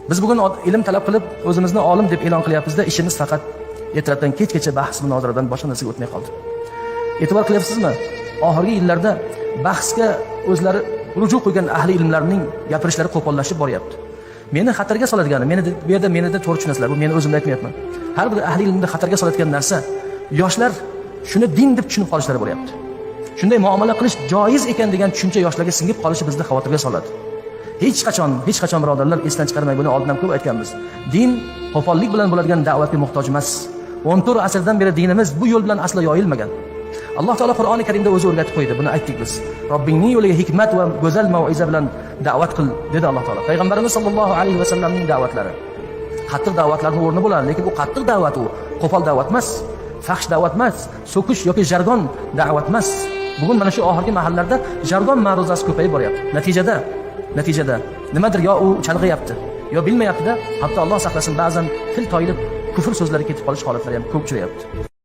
Biz bugun ilm talab qilib o'zimizni olim deb e'lon qilyapmizda, ishimiz faqat ertalabdan kechgacha bahs munozaradan boshqa narsaga o'tmay qoldi. E'tibor qilyapsizmi? Oxirgi yillarda bahsga o'zlari ruju qo'ygan ahli ilmlarning gapirishlari qo'pollashib boryapti. Meni xatarga soladigani, bu yerda menida to'g'ri tushunasizlar, bu meni o'zimda aytmayapman. Har bir ahli ilmda xatarga soladigan narsa, yoshlar shuni din deb tushunib qolishlari bo'lyapti. Shunday muomala qilish joiz ekan degan tushuncha yoshlarga singib qolishi bizni xavotirga soladi. Hech qachon birodarlar esdan chiqarmay, buni oldin ham ko'p aytganmiz. Din qo'pollik bilan bo'ladigan da'vatga muhtoj emas. 14 asrdan beri dinimiz bu yo'l bilan aslo yoyilmagan. Alloh taolo Qur'oni Karimda o'zi o'rgatib qo'ydi. Buni aytdik biz. Robbingning yo'liga hikmat va go'zal mau'iza bilan da'vat qil dedi Alloh taolo. Payg'ambarimiz sollallohu alayhi va sallamning da'vatlari. Qattiq da'vatlarning o'rni bo'ladi, lekin bu qattiq da'vat, u qo'pol da'vat emas, fahsh da'vat emas, so'kish yoki jargon da'vat emas. Bugun mana shu oxirgi mahallarda jargon ma'ruzasi ko'payib boryapti. Natijada nimadir yo u chalg'iyapti, yo bilmayapti-da, hatto Alloh saqlasin, ba'zan til toyilib kufr so'zlari ketib qolish holatlari ham ko'p uchrayapti.